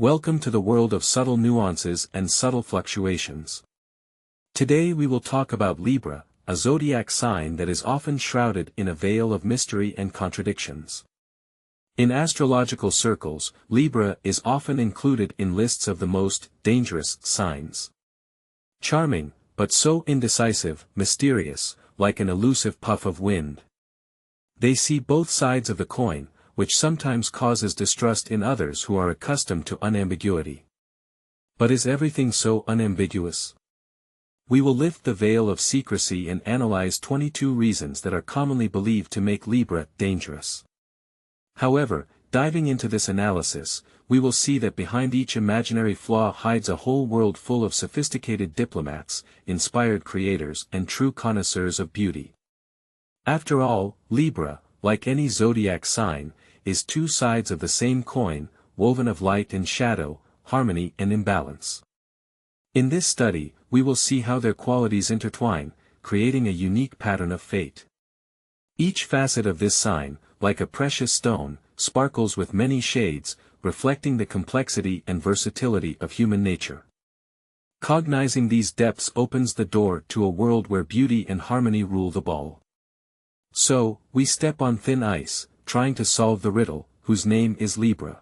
Welcome to the world of subtle nuances and subtle fluctuations. Today we will talk about Libra, a zodiac sign that is often shrouded in a veil of mystery and contradictions. In astrological circles, Libra is often included in lists of the most dangerous signs. Charming, but so indecisive, mysterious, like an elusive puff of wind. They see both sides of the coin, which sometimes causes distrust in others who are accustomed to unambiguity. But is everything so unambiguous? We will lift the veil of secrecy and analyze 22 reasons that are commonly believed to make Libra dangerous. However, diving into this analysis, we will see that behind each imaginary flaw hides a whole world full of sophisticated diplomats, inspired creators and true connoisseurs of beauty. After all, Libra, like any zodiac sign, is two sides of the same coin, woven of light and shadow, harmony and imbalance. In this study, we will see how their qualities intertwine, creating a unique pattern of fate. Each facet of this sign, like a precious stone, sparkles with many shades, reflecting the complexity and versatility of human nature. Cognizing these depths opens the door to a world where beauty and harmony rule the ball. So, we step on thin ice, trying to solve the riddle, whose name is Libra.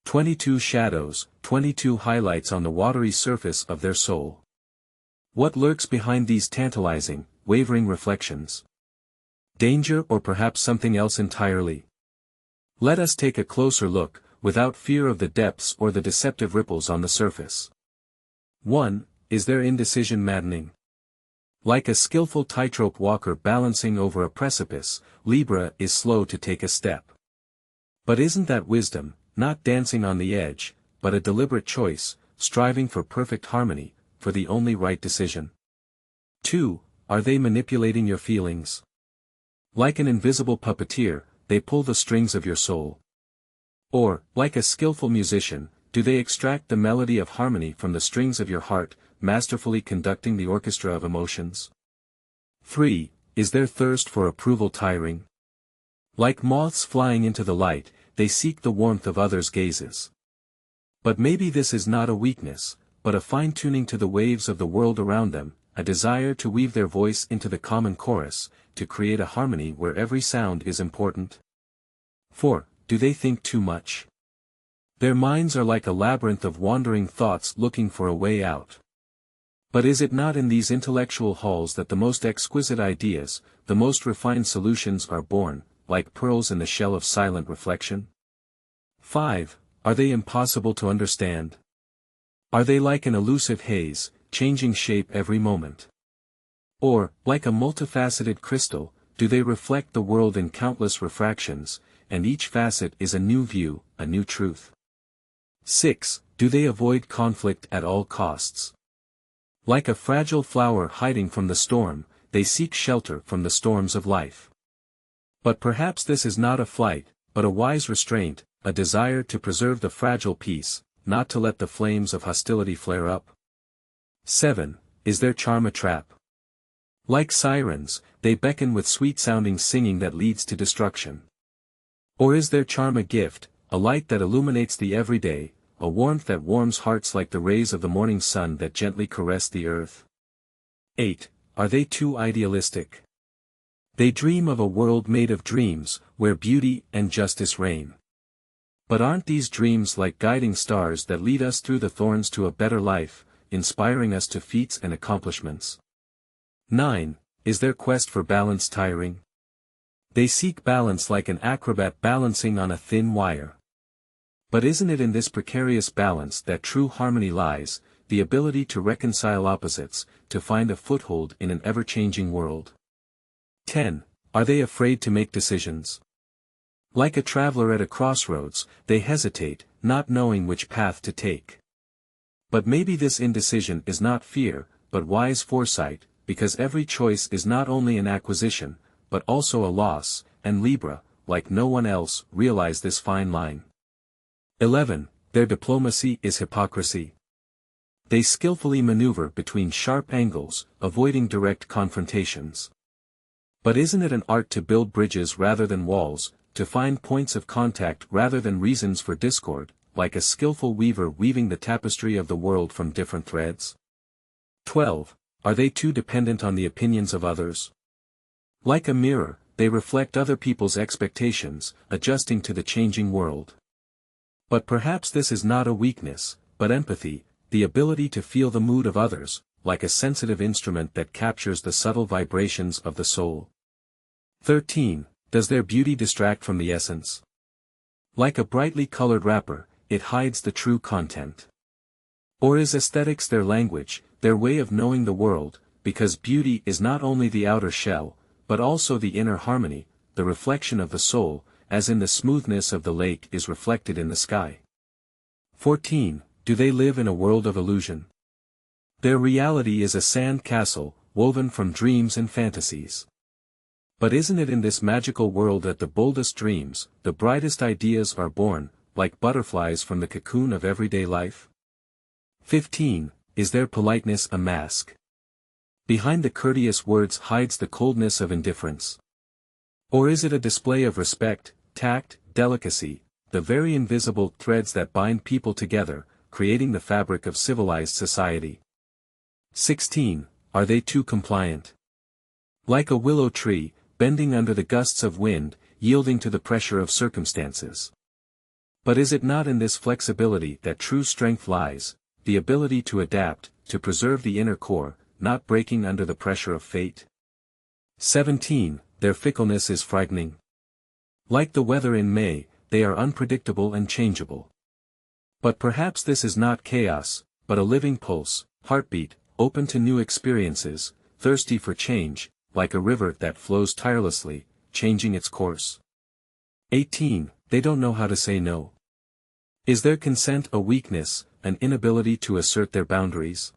22 shadows, 22 highlights on the watery surface of their soul. What lurks behind these tantalizing, wavering reflections? Danger or perhaps something else entirely? Let us take a closer look, without fear of the depths or the deceptive ripples on the surface. 1. Is their indecision maddening? Like a skillful tightrope walker balancing over a precipice, Libra is slow to take a step. But isn't that wisdom, not dancing on the edge, but a deliberate choice, striving for perfect harmony, for the only right decision? 2. Are they manipulating your feelings? Like an invisible puppeteer, they pull the strings of your soul. Or, like a skillful musician, do they extract the melody of harmony from the strings of your heart, masterfully conducting the orchestra of emotions? 3. Is their thirst for approval tiring? Like moths flying into the light, they seek the warmth of others' gazes. But maybe this is not a weakness, but a fine-tuning to the waves of the world around them, a desire to weave their voice into the common chorus, to create a harmony where every sound is important. 4. Do they think too much? Their minds are like a labyrinth of wandering thoughts looking for a way out. But is it not in these intellectual halls that the most exquisite ideas, the most refined solutions are born, like pearls in the shell of silent reflection? 5. Are they impossible to understand? Are they like an elusive haze, changing shape every moment? Or, like a multifaceted crystal, do they reflect the world in countless refractions, and each facet is a new view, a new truth? 6. Do they avoid conflict at all costs? Like a fragile flower hiding from the storm, they seek shelter from the storms of life. But perhaps this is not a flight, but a wise restraint, a desire to preserve the fragile peace, not to let the flames of hostility flare up. 7. Is their charm a trap? Like sirens, they beckon with sweet-sounding singing that leads to destruction. Or is their charm a gift, a light that illuminates the everyday, a warmth that warms hearts like the rays of the morning sun that gently caress the earth? 8. Are they too idealistic? They dream of a world made of dreams, where beauty and justice reign. But aren't these dreams like guiding stars that lead us through the thorns to a better life, inspiring us to feats and accomplishments? 9. Is their quest for balance tiring? They seek balance like an acrobat balancing on a thin wire. But isn't it in this precarious balance that true harmony lies, the ability to reconcile opposites, to find a foothold in an ever-changing world? 10. Are they afraid to make decisions? Like a traveler at a crossroads, they hesitate, not knowing which path to take. But maybe this indecision is not fear, but wise foresight, because every choice is not only an acquisition, but also a loss, and Libra, like no one else, realize this fine line. 11. Their diplomacy is hypocrisy. They skillfully maneuver between sharp angles, avoiding direct confrontations. But isn't it an art to build bridges rather than walls, to find points of contact rather than reasons for discord, like a skillful weaver weaving the tapestry of the world from different threads? 12. Are they too dependent on the opinions of others? Like a mirror, they reflect other people's expectations, adjusting to the changing world. But perhaps this is not a weakness, but empathy, the ability to feel the mood of others, like a sensitive instrument that captures the subtle vibrations of the soul. 13. Does their beauty distract from the essence? Like a brightly colored wrapper, it hides the true content. Or is aesthetics their language, their way of knowing the world, because beauty is not only the outer shell, but also the inner harmony, the reflection of the soul, as in the smoothness of the lake is reflected in the sky. 14. Do they live in a world of illusion? Their reality is a sand castle, woven from dreams and fantasies. But isn't it in this magical world that the boldest dreams, the brightest ideas are born, like butterflies from the cocoon of everyday life? 15. Is their politeness a mask? Behind the courteous words hides the coldness of indifference. Or is it a display of respect, tact, delicacy, the very invisible threads that bind people together, creating the fabric of civilized society? 16. Are they too compliant? Like a willow tree, bending under the gusts of wind, yielding to the pressure of circumstances. But is it not in this flexibility that true strength lies, the ability to adapt, to preserve the inner core, not breaking under the pressure of fate? 17. Their fickleness is frightening. Like the weather in May, they are unpredictable and changeable. But perhaps this is not chaos, but a living pulse, heartbeat, open to new experiences, thirsty for change, like a river that flows tirelessly, changing its course. 18. They don't know how to say no. Is their consent a weakness, an inability to assert their boundaries?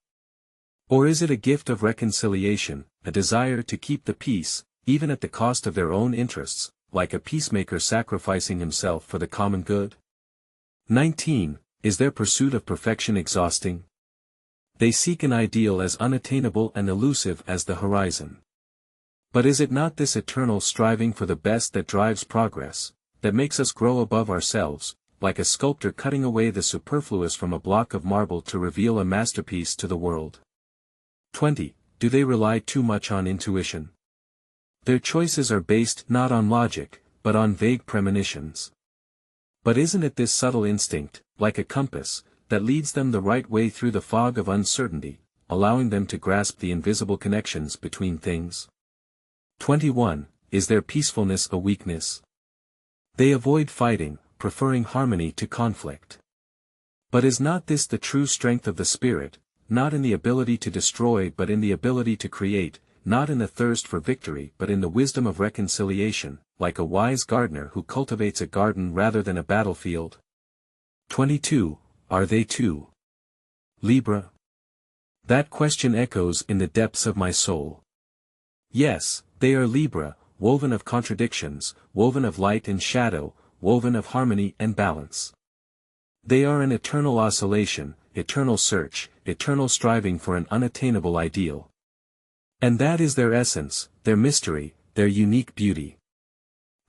Or is it a gift of reconciliation, a desire to keep the peace, even at the cost of their own interests, like a peacemaker sacrificing himself for the common good? 19. Is their pursuit of perfection exhausting? They seek an ideal as unattainable and elusive as the horizon. But is it not this eternal striving for the best that drives progress, that makes us grow above ourselves, like a sculptor cutting away the superfluous from a block of marble to reveal a masterpiece to the world? 20. Do they rely too much on intuition? Their choices are based not on logic, but on vague premonitions. But isn't it this subtle instinct, like a compass, that leads them the right way through the fog of uncertainty, allowing them to grasp the invisible connections between things? 21. Is their peacefulness a weakness? They avoid fighting, preferring harmony to conflict. But is not this the true strength of the spirit, not in the ability to destroy but in the ability to create, not in the thirst for victory but in the wisdom of reconciliation, like a wise gardener who cultivates a garden rather than a battlefield? 22. Are they too Libra? That question echoes in the depths of my soul. Yes, they are Libra, woven of contradictions, woven of light and shadow, woven of harmony and balance. They are an eternal oscillation, eternal search, eternal striving for an unattainable ideal. And that is their essence, their mystery, their unique beauty.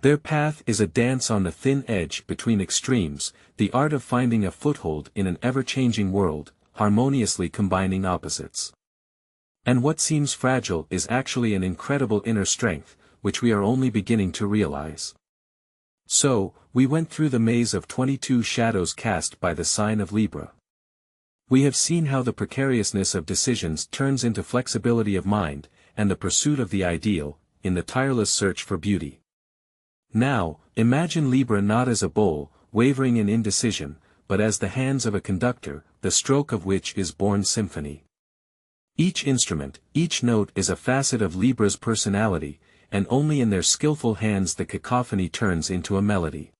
Their path is a dance on the thin edge between extremes, the art of finding a foothold in an ever-changing world, harmoniously combining opposites. And what seems fragile is actually an incredible inner strength, which we are only beginning to realize. So, we went through the maze of 22 shadows cast by the sign of Libra. We have seen how the precariousness of decisions turns into flexibility of mind, and the pursuit of the ideal, in the tireless search for beauty. Now, imagine Libra not as a bowl, wavering in indecision, but as the hands of a conductor, the stroke of which is born symphony. Each instrument, each note is a facet of Libra's personality, and only in their skillful hands the cacophony turns into a melody.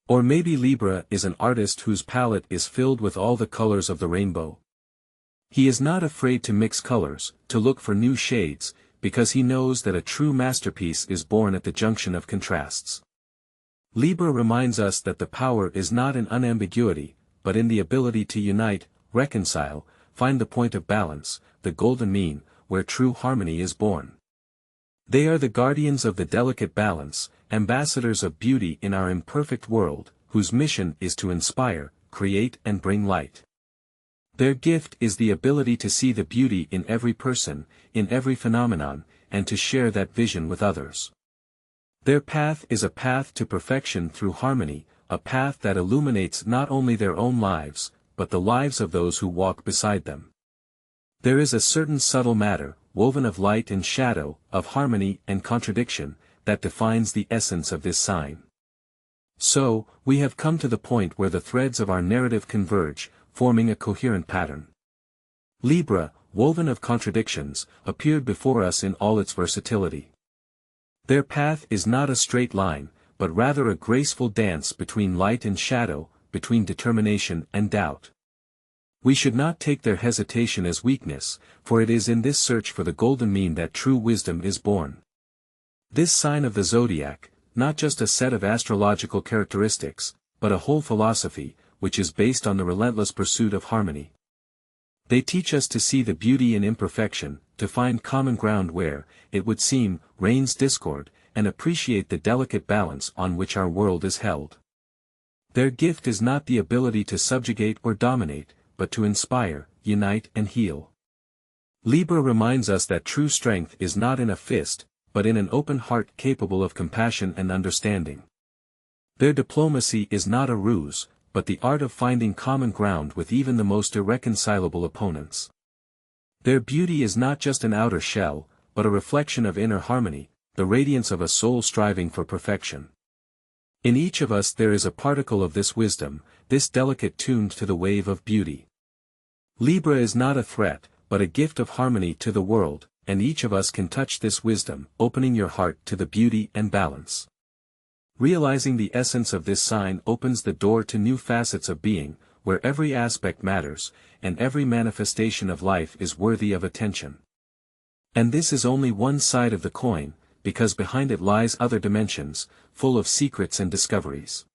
Or maybe Libra is an artist whose palette is filled with all the colors of the rainbow. He is not afraid to mix colors, to look for new shades, because he knows that a true masterpiece is born at the junction of contrasts. Libra reminds us that the power is not in unambiguity, but in the ability to unite, reconcile, find the point of balance, the golden mean, where true harmony is born. They are the guardians of the delicate balance, ambassadors of beauty in our imperfect world, whose mission is to inspire, create and bring light. Their gift is the ability to see the beauty in every person, in every phenomenon, and to share that vision with others. Their path is a path to perfection through harmony, a path that illuminates not only their own lives, but the lives of those who walk beside them. There is a certain subtle matter, woven of light and shadow, of harmony and contradiction, that defines the essence of this sign. So, we have come to the point where the threads of our narrative converge, forming a coherent pattern. Libra, woven of contradictions, appeared before us in all its versatility. Their path is not a straight line, but rather a graceful dance between light and shadow, between determination and doubt. We should not take their hesitation as weakness, for it is in this search for the golden mean that true wisdom is born. This sign of the zodiac, not just a set of astrological characteristics, but a whole philosophy, which is based on the relentless pursuit of harmony. They teach us to see the beauty in imperfection, to find common ground where, it would seem, reigns discord, and appreciate the delicate balance on which our world is held. Their gift is not the ability to subjugate or dominate, but to inspire, unite and heal. Libra reminds us that true strength is not in a fist, but in an open heart capable of compassion and understanding. Their diplomacy is not a ruse, but the art of finding common ground with even the most irreconcilable opponents. Their beauty is not just an outer shell, but a reflection of inner harmony, the radiance of a soul striving for perfection. In each of us there is a particle of this wisdom, this delicate tuned to the wave of beauty. Libra is not a threat, but a gift of harmony to the world, and each of us can touch this wisdom, opening your heart to the beauty and balance. Realizing the essence of this sign opens the door to new facets of being, where every aspect matters, and every manifestation of life is worthy of attention. And this is only one side of the coin, because behind it lies other dimensions, full of secrets and discoveries.